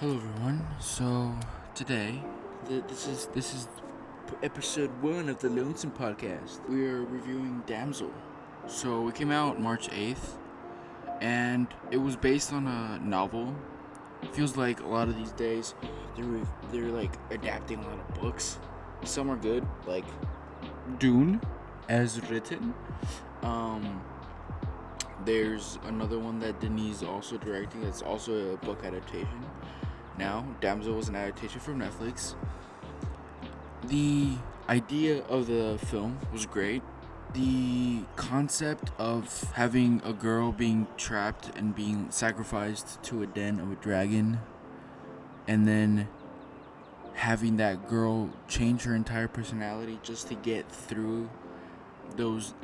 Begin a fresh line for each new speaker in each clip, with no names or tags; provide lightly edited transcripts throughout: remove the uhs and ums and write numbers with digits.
Hello everyone. So today, this is episode 1 of the Lonesome podcast. We are reviewing Damsel. So it came out March 8th, and it was based on a novel. Feels like a lot of these days they're like adapting a lot of books. Some are good, like Dune, as written. There's another one that Deni's also directing. That's also a book adaptation. Now, Damsel was an adaptation from Netflix. The idea of the film was great. The concept of having a girl being trapped and being sacrificed to a den of a dragon, and then having that girl change her entire personality just to get through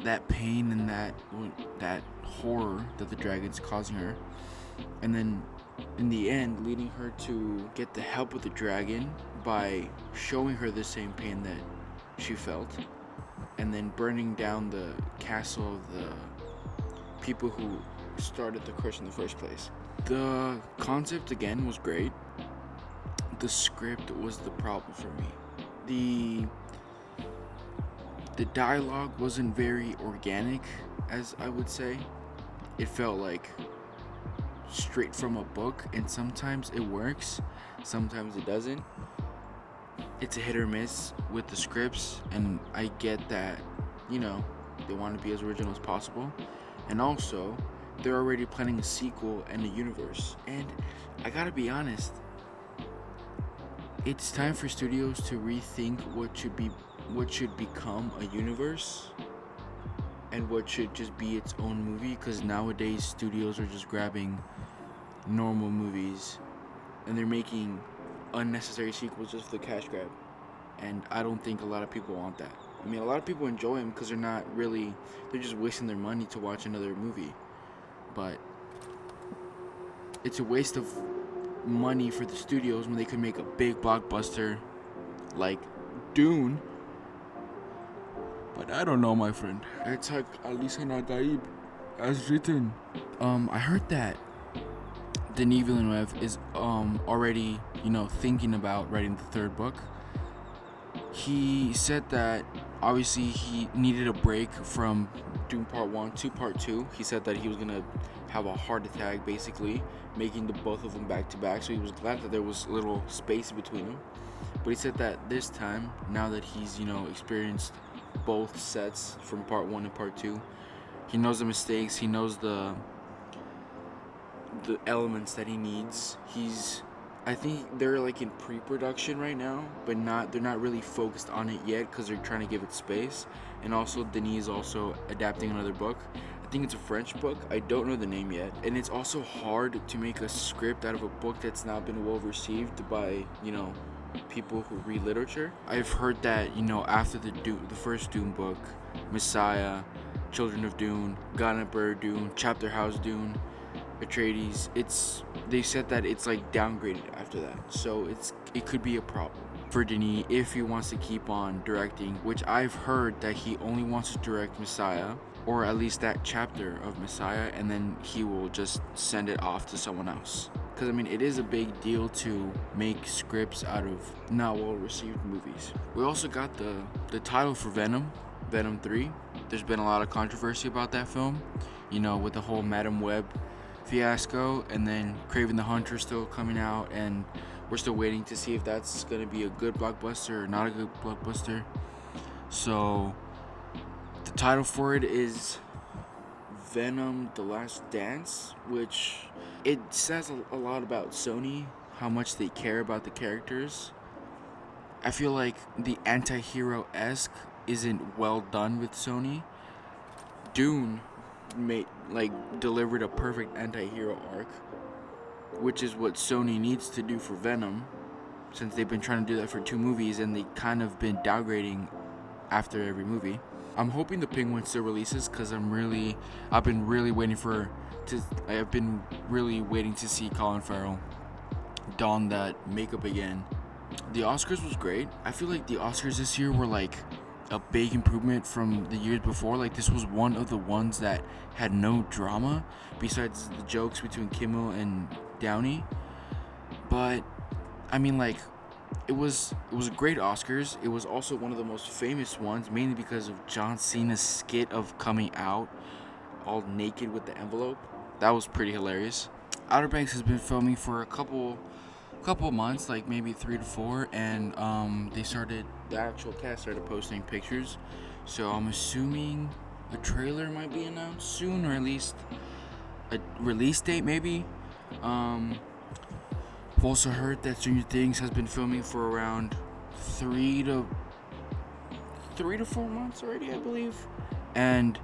that pain and that horror that the dragon's causing her, and then in the end leading her to get the help of the dragon by showing her the same pain that she felt, and then burning down the castle of the people who started the curse in the first place. The concept again was great. The script was the problem for me. The dialogue wasn't very organic, as I would say. It felt like straight from a book, and sometimes it works, sometimes it doesn't. It's a hit or miss with the scripts, and I get that, they want to be as original as possible. And also, they're already planning a sequel and a universe. And I gotta be honest, it's time for studios to rethink what should become a universe and what should just be its own movie, because nowadays studios are just grabbing normal movies and they're making unnecessary sequels just for the cash grab, and I don't think a lot of people want that. I mean, a lot of people enjoy them because they're just wasting their money to watch another movie, but it's a waste of money for the studios when they could make a big blockbuster like Dune. But I don't know, my friend. It's like Alisa Nagaib as written. I heard that Deni Villenueve is already, thinking about writing the third book. He said that obviously he needed a break from Dune Part 1 to Part 2. He said that he was going to have a heart attack, basically, making both of them back to back. So he was glad that there was a little space between them. But he said that this time, now that he's, experienced both sets from Part 1 and Part 2, he knows the mistakes, he knows the elements that he needs. I think they're like in pre-production right now, but they're not really focused on it yet because they're trying to give it space. And also Denis is also adapting another book. I think it's a French book. I don't know the name yet. And it's also hard to make a script out of a book that's not been well received by, people who read literature. I've heard that, after the first Dune book, Messiah, Children of Dune, Gunn Dune, Chapter House Dune, Atreides, they said that it's like downgraded after that, so it could be a problem for Denis if he wants to keep on directing, which I've heard that he only wants to direct Messiah, or at least that chapter of Messiah, and then he will just send it off to someone else. Because it is a big deal to make scripts out of not well received movies. We also got the title for Venom 3. There's been a lot of controversy about that film, with the whole Madam Web fiasco, and then Kraven the Hunter still coming out, and we're still waiting to see if that's going to be a good blockbuster or not a good blockbuster. So the title for it is Venom: The Last Dance, which it says a lot about Sony, how much they care about the characters. I feel like the anti-hero-esque isn't well done with Sony. Dune delivered a perfect anti-hero arc, which is what Sony needs to do for Venom, since they've been trying to do that for 2 movies and they kind of been downgrading after every movie. I'm hoping the Penguin still releases, because I've been really waiting to see Colin Farrell don that makeup again. The Oscars was great. I feel like the Oscars this year were like a big improvement from the years before. Like, this was one of the ones that had no drama besides the jokes between Kimmel and Downey. But I mean, like, it was a great Oscars. It was also one of the most famous ones, mainly because of John Cena's skit of coming out all naked with the envelope. That was pretty hilarious. Outer Banks has been filming for a couple months, like maybe 3 to 4, and the actual cast started posting pictures. So I'm assuming a trailer might be announced soon, or at least a release date maybe. I've also heard that Stranger Things has been filming for around 3 to 4 months already, I believe. And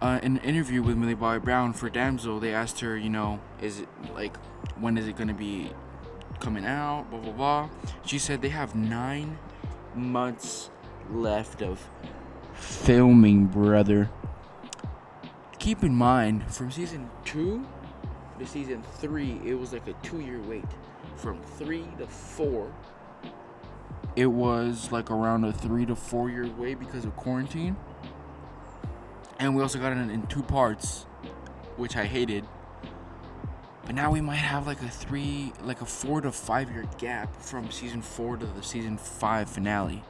in an interview with Millie Bobby Brown for Damsel, they asked her, is it like, when is it gonna be coming out, blah blah blah. She said they have 9 months left of filming, brother. Keep in mind, from season 2 to season 3, it was like a 2-year wait. From 3 to 4, it was like around a 3 to 4 year wait because of quarantine. And we also got it in 2 parts, which I hated. But now we might have like a 4 to 5 year gap from season 4 to the season 5 finale.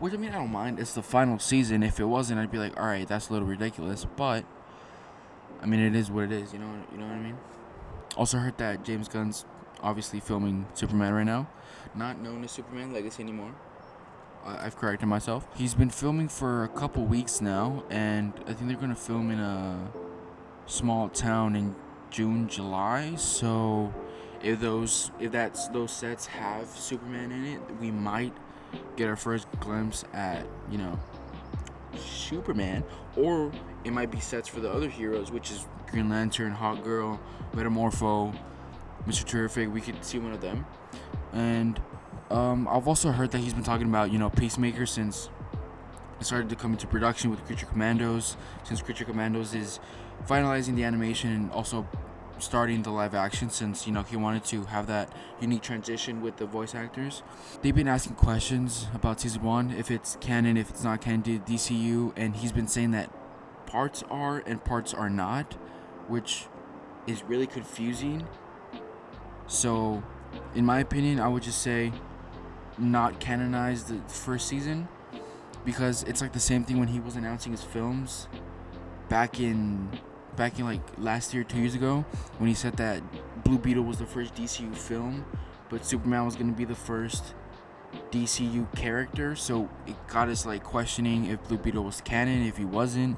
Which, I mean, I don't mind. It's the final season. If it wasn't, I'd be like, all right, that's a little ridiculous. But I mean, it is what it is. You know what I mean? Also heard that James Gunn's obviously filming Superman right now, not known as Superman Legacy anymore. I've corrected myself. He's been filming for a couple weeks now, and I think they're gonna film in a small town in June, July. So if those sets have Superman in it, we might get our first glimpse at Superman, or it might be sets for the other heroes, which is Green Lantern, Hawk Girl, Metamorpho, Mr. Terrific. We could see one of them. And I've also heard that he's been talking about Peacemaker since it started to come into production with Creature Commandos, since Creature Commandos is finalizing the animation and also starting the live action, since he wanted to have that unique transition with the voice actors. They've been asking questions about season 1, if it's canon, if it's not canon to DCU, and he's been saying that parts are and parts are not, which is really confusing. So in my opinion, I would just say not canonize the first season, because it's like the same thing when he was announcing his films back in like last year, 2 years ago, when he said that Blue Beetle was the first DCU film, but Superman was going to be the first DCU character. So it got us like questioning if Blue Beetle was canon, if he wasn't.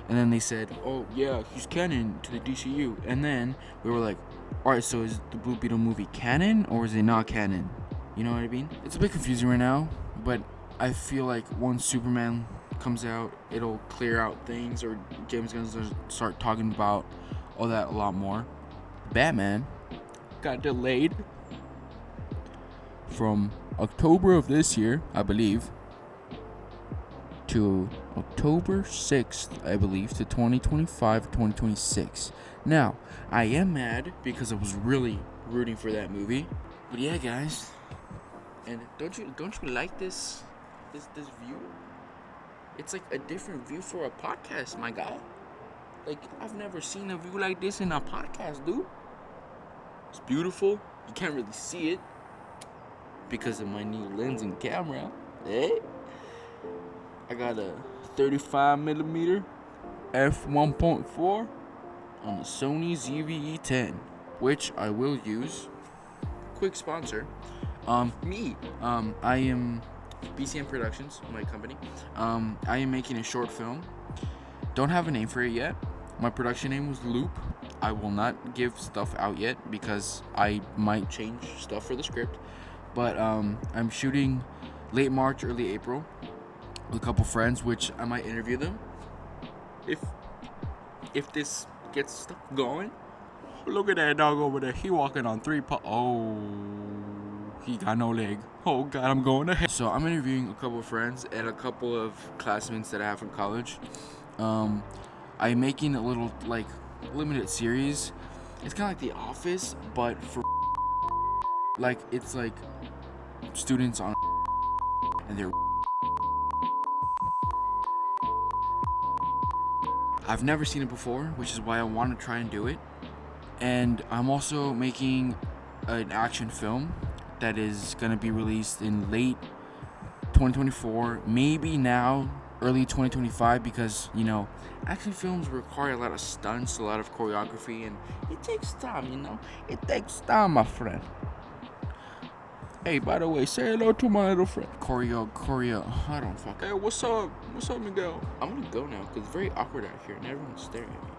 And then they said, oh yeah, he's canon to the DCU. And then we were like, alright, so is the Blue Beetle movie canon or is it not canon? You know what I mean? It's a bit confusing right now, but I feel like once Superman comes out, it'll clear out things, or James Gunn's gonna start talking about all that a lot more. Batman got delayed from October of this year, I believe, to October 6th, I believe, to 2025-2026. Now, I am mad because I was really rooting for that movie. But yeah, guys, and don't you like this view? It's like a different view for a podcast, my guy. Like, I've never seen a view like this in a podcast, dude. It's beautiful. You can't really see it because of my new lens and camera. I got a 35mm f1.4 on the Sony ZV-E10, which I will use. Quick sponsor. I am BCM Productions, my company. I am making a short film. Don't have a name for it yet. My production name was Loop. I will not give stuff out yet because I might change stuff for the script. But I'm shooting late March, early April with a couple friends, which I might interview them if this gets stuff going. Look at that dog over there. He walking on 3 paws. Oh, he got no leg. Oh God, I'm going ahead. So I'm interviewing a couple of friends and a couple of classmates that I have from college. I'm making a little like limited series. It's kind of like The Office, but for like it's like students on and they're. I've never seen it before, which is why I want to try and do it. And I'm also making an action film that is gonna be released in late 2024, maybe now early 2025, because action films require a lot of stunts, a lot of choreography, and it takes time. It takes time, my friend. Hey, by the way, say hello to my little friend. Choreo. I don't fucking. Hey, what's up, Miguel? I'm gonna go now because it's very awkward out here and everyone's staring at me.